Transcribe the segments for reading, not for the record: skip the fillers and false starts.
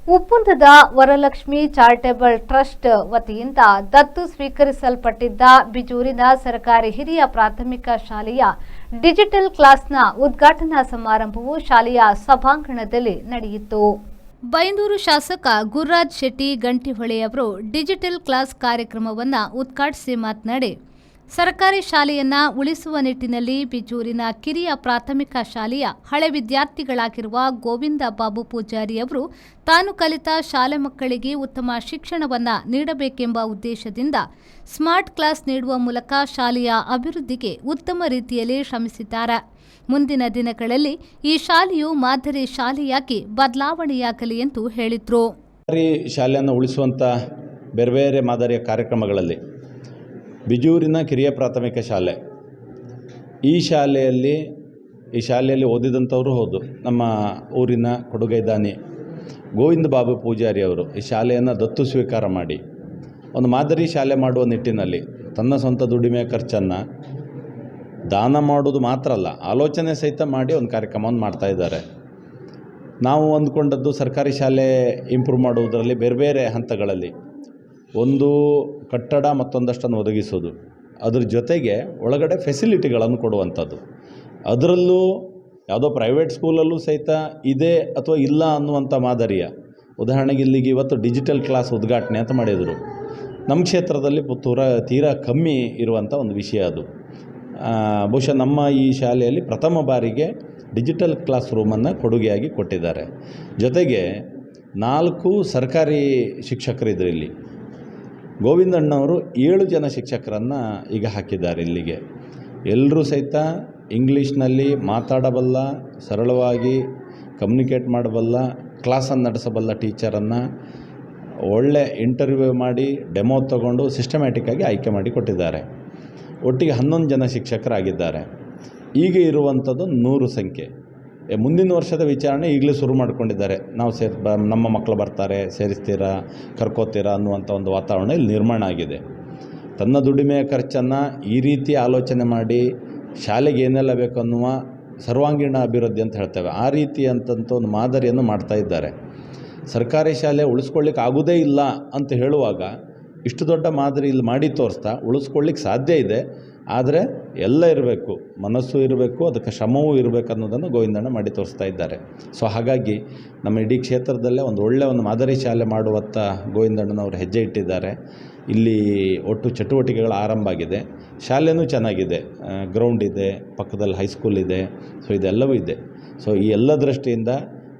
ಉಪ್ಪುಂದದ Varalakshmi charitable trust ವತಿಯಿಂದ ದತ್ತು ಸ್ವೀಕರಿಸಲ್ಪಟ್ಟಿದ್ದ ಬಿಜೂರಿನ ಸರ್ಕಾರಿ ಹಿರಿಯ ಪ್ರಾಥಮಿಕ ಶಾಲೆಯ ಡಿಜಿಟಲ್ ಕ್ಲಾಸ್ನ ಉದ್ಘಾಟನಾ ಸಮಾರಂಭವು ಶಾಲೆಯ ಸಭಾಂಗಣದಲ್ಲಿ ನಡೆಯಿತು. ಬೈಂದೂರು ಶಾಸಕ ಗುರುರಾಜ್ ಶೆಟ್ಟಿ ಗಂಟಿಹೊಳೆ ಅವರು ಡಿಜಿಟಲ್ ಕ್ಲಾಸ್ ಕಾರ್ಯಕ್ರಮವನ್ನು ಉದ್ಘಾಟಿಸಿ ಮಾತನಾಡಿ, ಸರ್ಕಾರಿ ಶಾಲೆಯನ್ನ ಉಳಿಸುವ ನಿಟ್ಟಿನಲ್ಲಿ ಬಿಜೂರಿನ ಕಿರಿಯ ಪ್ರಾಥಮಿಕ ಶಾಲೆಯ ಹಳೆ ವಿದ್ಯಾರ್ಥಿಗಳಾಗಿರುವ ಗೋವಿಂದ ಬಾಬು ಪೂಜಾರಿ ಅವರು ತಾನು ಕಲಿತ ಶಾಲೆ ಮಕ್ಕಳಿಗೆ ಉತ್ತಮ ಶಿಕ್ಷಣವನ್ನ ನೀಡಬೇಕೆಂಬ ಉದ್ದೇಶದಿಂದ ಸ್ಮಾರ್ಟ್ ಕ್ಲಾಸ್ ನೀಡುವ ಮೂಲಕ ಶಾಲೆಯ ಅಭಿವೃದ್ಧಿಗೆ ಉತ್ತಮ ರೀತಿಯಲ್ಲಿ ಶ್ರಮಿಸಿದ್ದಾರೆ. ಮುಂದಿನ ದಿನಗಳಲ್ಲಿ ಈ ಶಾಲೆಯು ಮಾದರಿ ಶಾಲೆಯಾಗಿ ಬದಲಾವಣೆಯಾಗಲಿ ಎಂದು ಹೇಳಿದರು. ಶಾಲೆಯನ್ನು ಉಳಿಸುವಂಥ ಬೇರೆ ಬೇರೆ ಮಾದರಿಯ ಕಾರ್ಯಕ್ರಮಗಳಲ್ಲಿ ಬಿಜೂರಿನ ಕಿರಿಯ ಪ್ರಾಥಮಿಕ ಶಾಲೆ, ಈ ಶಾಲೆಯಲ್ಲಿ ಓದಿದಂಥವರು ಹೌದು. ನಮ್ಮ ಊರಿನ ಕೊಡುಗೈದಾನಿ ಗೋವಿಂದ ಬಾಬು ಪೂಜಾರಿ ಅವರು ಈ ಶಾಲೆಯನ್ನು ದತ್ತು ಸ್ವೀಕಾರ ಮಾಡಿ ಒಂದು ಮಾದರಿ ಶಾಲೆ ಮಾಡುವ ನಿಟ್ಟಿನಲ್ಲಿ ತನ್ನ ಸ್ವಂತ ದುಡಿಮೆಯ ಖರ್ಚನ್ನು ದಾನ ಮಾಡೋದು ಮಾತ್ರ ಅಲ್ಲ, ಆಲೋಚನೆ ಸಹಿತ ಮಾಡಿ ಒಂದು ಕಾರ್ಯಕ್ರಮವನ್ನು ಮಾಡ್ತಾಯಿದ್ದಾರೆ. ನಾವು ಅಂದ್ಕೊಂಡದ್ದು ಸರ್ಕಾರಿ ಶಾಲೆ ಇಂಪ್ರೂವ್ ಮಾಡುವುದರಲ್ಲಿ ಬೇರೆ ಬೇರೆ ಹಂತಗಳಲ್ಲಿ ಒಂದು ಕಟ್ಟಡ ಮತ್ತೊಂದಷ್ಟನ್ನು ಒದಗಿಸೋದು, ಅದ್ರ ಜೊತೆಗೆ ಒಳಗಡೆ ಫೆಸಿಲಿಟಿಗಳನ್ನು ಕೊಡುವಂಥದ್ದು. ಅದರಲ್ಲೂ ಯಾವುದೋ ಪ್ರೈವೇಟ್ ಸ್ಕೂಲಲ್ಲೂ ಸಹಿತ ಇದೆ ಅಥವಾ ಇಲ್ಲ ಅನ್ನುವಂಥ ಮಾದರಿಯ, ಉದಾಹರಣೆಗೆ ಇಲ್ಲಿಗೆ ಇವತ್ತು ಡಿಜಿಟಲ್ ಕ್ಲಾಸ್ ಉದ್ಘಾಟನೆ ಅಂತ ಮಾಡಿದರು. ನಮ್ಮ ಕ್ಷೇತ್ರದಲ್ಲಿ ತೀರಾ ಕಮ್ಮಿ ಇರುವಂಥ ಒಂದು ವಿಷಯ ಅದು. ಬಹುಶಃ ನಮ್ಮ ಈ ಶಾಲೆಯಲ್ಲಿ ಪ್ರಥಮ ಬಾರಿಗೆ ಡಿಜಿಟಲ್ ಕ್ಲಾಸ್ ರೂಮನ್ನು ಕೊಡುಗೆಯಾಗಿ ಕೊಟ್ಟಿದ್ದಾರೆ. ಜೊತೆಗೆ 4 ಸರ್ಕಾರಿ ಶಿಕ್ಷಕರಿದ್ದರು ಇಲ್ಲಿ. ಗೋವಿಂದಣ್ಣವರು 7 ಜನ ಶಿಕ್ಷಕರನ್ನು ಈಗ ಹಾಕಿದ್ದಾರೆ ಇಲ್ಲಿಗೆ. ಎಲ್ಲರೂ ಸಹಿತ ಇಂಗ್ಲೀಷ್ನಲ್ಲಿ ಮಾತಾಡಬಲ್ಲ, ಸರಳವಾಗಿ ಕಮ್ಯುನಿಕೇಟ್ ಮಾಡಬಲ್ಲ, ಕ್ಲಾಸನ್ನು ನಡೆಸಬಲ್ಲ ಟೀಚರನ್ನು ಒಳ್ಳೆ ಇಂಟರ್ವ್ಯೂ ಮಾಡಿ ಡೆಮೋ ತಗೊಂಡು ಸಿಸ್ಟಮ್ಯಾಟಿಕ್ಕಾಗಿ ಆಯ್ಕೆ ಮಾಡಿ ಕೊಟ್ಟಿದ್ದಾರೆ. ಒಟ್ಟಿಗೆ 11 ಜನ ಶಿಕ್ಷಕರಾಗಿದ್ದಾರೆ. ಈಗ ಇರುವಂಥದ್ದು 100 ಸಂಖ್ಯೆ. ಮುಂದಿನ ವರ್ಷದ ವಿಚಾರಣೆ ಈಗಲೇ ಶುರು ಮಾಡಿಕೊಂಡಿದ್ದಾರೆ. ನಾವು ನಮ್ಮ ಮಕ್ಕಳು ಬರ್ತಾರೆ, ಸೇರಿಸ್ತೀರಾ, ಕರ್ಕೋತೀರಾ ಅನ್ನುವಂಥ ಒಂದು ವಾತಾವರಣ ಇಲ್ಲಿ ನಿರ್ಮಾಣ ಆಗಿದೆ. ತನ್ನ ದುಡಿಮೆಯ ಖರ್ಚನ್ನು ಈ ರೀತಿ ಆಲೋಚನೆ ಮಾಡಿ ಶಾಲೆಗೆ ಏನೆಲ್ಲ ಬೇಕು ಅನ್ನುವ ಸರ್ವಾಂಗೀಣ ಅಭಿವೃದ್ಧಿ ಅಂತ ಹೇಳ್ತೇವೆ, ಆ ರೀತಿ ಅಂತಂತ ಒಂದು ಮಾದರಿಯನ್ನು ಮಾಡ್ತಾ ಇದ್ದಾರೆ. ಸರ್ಕಾರಿ ಶಾಲೆ ಉಳಿಸ್ಕೊಳ್ಳಿಕ್ಕೆ ಆಗೋದೇ ಇಲ್ಲ ಅಂತ ಹೇಳುವಾಗ ಇಷ್ಟು ದೊಡ್ಡ ಮಾದರಿ ಇಲ್ಲಿ ಮಾಡಿ ತೋರಿಸ್ತಾ ಉಳಿಸ್ಕೊಳ್ಳಿಕ್ಕೆ ಸಾಧ್ಯ ಇದೆ. ಆದರೆ ಎಲ್ಲ ಇರಬೇಕು, ಮನಸ್ಸು ಇರಬೇಕು, ಅದಕ್ಕೆ ಶ್ರಮವೂ ಇರಬೇಕು ಅನ್ನೋದನ್ನು ಗೋವಿಂದಣ್ಣ ಮಾಡಿ ತೋರಿಸ್ತಾ ಇದ್ದಾರೆ. ಸೊ ಹಾಗಾಗಿ ನಮ್ಮ ಇಡೀ ಕ್ಷೇತ್ರದಲ್ಲೇ ಒಂದು ಒಳ್ಳೆಯ ಒಂದು ಮಾದರಿ ಶಾಲೆ ಮಾಡುವತ್ತ ಗೋವಿಂದಣ್ಣನವರು ಹೆಜ್ಜೆ ಇಟ್ಟಿದ್ದಾರೆ. ಇಲ್ಲಿ ಒಟ್ಟು ಚಟುವಟಿಕೆಗಳ ಆರಂಭ ಆಗಿದೆ. ಶಾಲೆಯೂ ಚೆನ್ನಾಗಿದೆ, ಗ್ರೌಂಡ್ ಇದೆ, ಪಕ್ಕದಲ್ಲಿ ಹೈಸ್ಕೂಲ್ ಇದೆ, ಸೊ ಇದೆಲ್ಲವೂ ಇದೆ. ಸೊ ಈ ಎಲ್ಲ ದೃಷ್ಟಿಯಿಂದ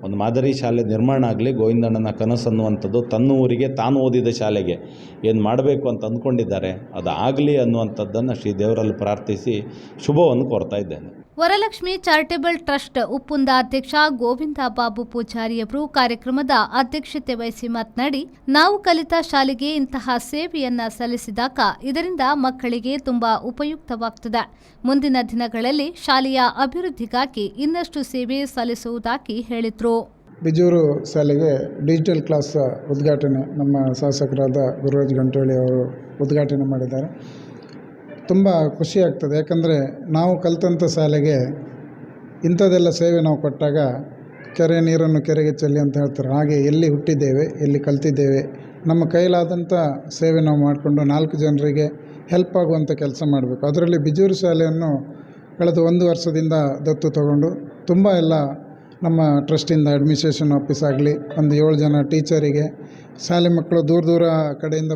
ಒಂದು ಮಾದರಿ ಶಾಲೆ ನಿರ್ಮಾಣ ಆಗಲಿ. ಗೋವಿಂದಣ್ಣನ ಕನಸು ಅನ್ನುವಂಥದ್ದು ತನ್ನ ಊರಿಗೆ ತಾನು ಓದಿದ ಶಾಲೆಗೆ ಏನು ಮಾಡಬೇಕು ಅಂತ ಅಂದ್ಕೊಂಡಿದ್ದಾರೆ, ಅದು ಆಗಲಿ ಅನ್ನುವಂಥದ್ದನ್ನು ಶ್ರೀ ದೇವರಲ್ಲಿ ಪ್ರಾರ್ಥಿಸಿ ಶುಭವನ್ನು ಕೋರ್ತಾ ಇದ್ದೇನೆ. ವರಲಕ್ಷ್ಮಿ ಚಾರಿಟೇಬಲ್ ಟ್ರಸ್ಟ್ ಉಪ್ಪುಂದ ಅಧ್ಯಕ್ಷ ಗೋವಿಂದ ಬಾಬು ಪೂಜಾರಿಯವರು ಕಾರ್ಯಕ್ರಮದ ಅಧ್ಯಕ್ಷತೆ ವಹಿಸಿ ಮಾತನಾಡಿ, ನಾವು ಕಲಿತ ಶಾಲೆಗೆ ಇಂತಹ ಸೇವೆಯನ್ನ ಸಲ್ಲಿಸಿದಾಗ ಇದರಿಂದ ಮಕ್ಕಳಿಗೆ ತುಂಬಾ ಉಪಯುಕ್ತವಾಗುತ್ತದೆ. ಮುಂದಿನ ದಿನಗಳಲ್ಲಿ ಶಾಲೆಯ ಅಭಿವೃದ್ಧಿಗಾಗಿ ಇನ್ನಷ್ಟು ಸೇವೆ ಸಲ್ಲಿಸುವುದಾಗಿ ಹೇಳಿದರು. ಬಿಜೂರು ಶಾಲೆಗೆ ಡಿಜಿಟಲ್ ಕ್ಲಾಸ್ ಉದ್ಘಾಟನೆ ನಮ್ಮ ಶಾಸಕರಾದ ಗುರುರಾಜ್ ಗಂಟಿಹೊಳೆ ಅವರು ಉದ್ಘಾಟನೆ ಮಾಡಿದ್ದಾರೆ. ತುಂಬ ಖುಷಿ ಆಗ್ತದೆ. ಯಾಕಂದರೆ ನಾವು ಕಲಿತಂಥ ಶಾಲೆಗೆ ಇಂಥದ್ದೆಲ್ಲ ಸೇವೆ ನಾವು ಕೊಟ್ಟಾಗ ಕೆರೆ ನೀರನ್ನು ಕೆರೆಗೆ ಚೆಲ್ಲಿ ಅಂತ ಹೇಳ್ತಾರೆ. ಹಾಗೆ ಎಲ್ಲಿ ಹುಟ್ಟಿದ್ದೇವೆ, ಎಲ್ಲಿ ಕಲ್ತಿದ್ದೇವೆ, ನಮ್ಮ ಕೈಲಾದಂಥ ಸೇವೆ ನಾವು ಮಾಡಿಕೊಂಡು 4 ಜನರಿಗೆ ಹೆಲ್ಪ್ ಆಗುವಂಥ ಕೆಲಸ ಮಾಡಬೇಕು. ಅದರಲ್ಲಿ ಬಿಜೂರು ಶಾಲೆಯನ್ನು ಕಳೆದ 1 ವರ್ಷದಿಂದ ದತ್ತು ತಗೊಂಡು ತುಂಬ ಎಲ್ಲ ನಮ್ಮ ಟ್ರಸ್ಟಿಂದ ಅಡ್ಮಿನಿಸ್ಟ್ರೇಷನ್ ಆಫೀಸ್ ಆಗಲಿ, ಒಂದು 7 ಜನ ಟೀಚರಿಗೆ, ಶಾಲೆ ಮಕ್ಕಳು ದೂರ ದೂರ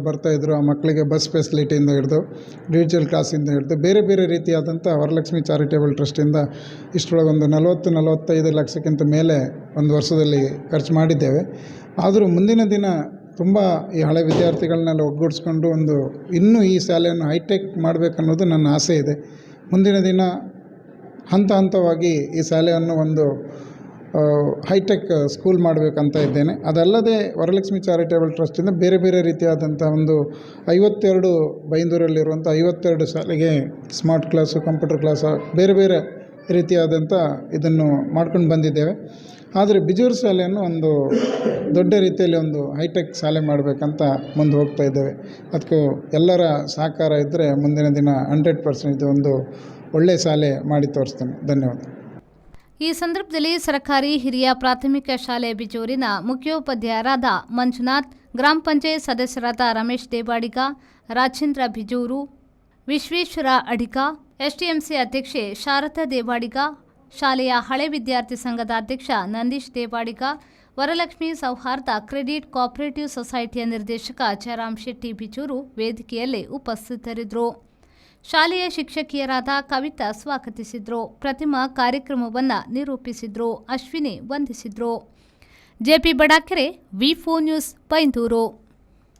ಬರ್ತಾಯಿದ್ರು, ಆ ಮಕ್ಕಳಿಗೆ ಬಸ್ ಫೆಸಿಲಿಟಿಯಿಂದ ಹಿಡಿದು ಡಿಜಿಟಲ್ ಕ್ಲಾಸಿಂದ ಹಿಡಿದು ಬೇರೆ ಬೇರೆ ರೀತಿಯಾದಂಥ ವರಲಕ್ಷ್ಮಿ ಚಾರಿಟೇಬಲ್ ಟ್ರಸ್ಟಿಂದ ಇಷ್ಟರೊಳಗೆ ಒಂದು 40-45 ಲಕ್ಷಕ್ಕಿಂತ ಮೇಲೆ ಒಂದು ವರ್ಷದಲ್ಲಿ ಖರ್ಚು ಮಾಡಿದ್ದೇವೆ. ಆದರೂ ಮುಂದಿನ ದಿನ ತುಂಬ ಈ ಹಳೆ ವಿದ್ಯಾರ್ಥಿಗಳನ್ನೆಲ್ಲ ಒಗ್ಗೂಡಿಸ್ಕೊಂಡು ಇನ್ನೂ ಈ ಶಾಲೆಯನ್ನು ಹೈಟೆಕ್ ಮಾಡಬೇಕನ್ನೋದು ನನ್ನ ಆಸೆ ಇದೆ. ಮುಂದಿನ ದಿನ ಹಂತ ಹಂತವಾಗಿ ಈ ಶಾಲೆಯನ್ನು ಒಂದು ಹೈಟೆಕ್ ಸ್ಕೂಲ್ ಮಾಡಬೇಕಂತ ಇದ್ದೇನೆ. ಅದಲ್ಲದೆ ವರಲಕ್ಷ್ಮಿ ಚಾರಿಟೇಬಲ್ ಟ್ರಸ್ಟಿಂದ ಬೇರೆ ಬೇರೆ ರೀತಿಯಾದಂಥ ಒಂದು 52 ಬೈಂದೂರಲ್ಲಿರುವಂಥ 52 ಶಾಲೆಗೆ ಸ್ಮಾರ್ಟ್ ಕ್ಲಾಸು, ಕಂಪ್ಯೂಟರ್ ಕ್ಲಾಸು, ಬೇರೆ ಬೇರೆ ರೀತಿಯಾದಂಥ ಇದನ್ನು ಮಾಡ್ಕೊಂಡು ಬಂದಿದ್ದೇವೆ. ಆದರೆ ಬಿಜೂರು ಶಾಲೆಯನ್ನು ಒಂದು ದೊಡ್ಡ ರೀತಿಯಲ್ಲಿ ಒಂದು ಹೈಟೆಕ್ ಶಾಲೆ ಮಾಡಬೇಕಂತ ಮುಂದೆ ಹೋಗ್ತಾ ಇದ್ದೇವೆ. ಅದಕ್ಕೂ ಎಲ್ಲರ ಸಹಕಾರ ಇದ್ದರೆ ಮುಂದಿನ ದಿನ 100% ಇದು ಒಂದು ಒಳ್ಳೆಯ ಶಾಲೆ ಮಾಡಿ ತೋರಿಸ್ತೇನೆ. ಧನ್ಯವಾದ. ಈ ಸಂದರ್ಭದಲ್ಲಿ ಸರ್ಕಾರಿ ಹಿರಿಯ ಪ್ರಾಥಮಿಕ ಶಾಲೆ ಬಿಜೂರಿನ ಮುಖ್ಯೋಪಾಧ್ಯಾಯರಾದ ಮಂಜುನಾಥ್, ಗ್ರಾಮ ಪಂಚಾಯತ್ ಸದಸ್ಯರಾದ ರಮೇಶ್ ದೇವಾಡಿಗ, ರಾಜೇಂದ್ರ ಬಿಜೂರು, ವಿಶ್ವೇಶ್ವರ ಅಡಿಗ, ಎಸ್ಟಿಎಂಸಿ ಅಧ್ಯಕ್ಷೆ ಶಾರದಾ ದೇವಾಡಿಗ, ಶಾಲೆಯ ಹಳೆ ವಿದ್ಯಾರ್ಥಿ ಸಂಘದ ಅಧ್ಯಕ್ಷ ನಂದೀಶ್ ದೇವಾಡಿಗ, ವರಲಕ್ಷ್ಮಿ ಸೌಹಾರ್ದ ಕ್ರೆಡಿಟ್ ಕೋಆಪರೇಟಿವ್ ಸೊಸೈಟಿಯ ನಿರ್ದೇಶಕ ಜಯರಾಮ್ ಶೆಟ್ಟಿ ಬಿಜೂರು ವೇದಿಕೆಯಲ್ಲಿ ಉಪಸ್ಥಿತರಿದ್ದರು. ಶಾಲೆಯ ಶಿಕ್ಷಕಿಯರಾದ ಕವಿತಾ ಸ್ವಾಗತಿಸಿದ್ರು. ಪ್ರತಿಮಾ ಕಾರ್ಯಕ್ರಮವನ್ನು ನಿರೂಪಿಸಿದ್ರು. ಅಶ್ವಿನಿ ವಂದಿಸಿದ್ರು. ಜೆಪಿ ಬಡಾಕೆರೆ, ವಿ4 ನ್ಯೂಸ್, ಬೈಂದೂರು.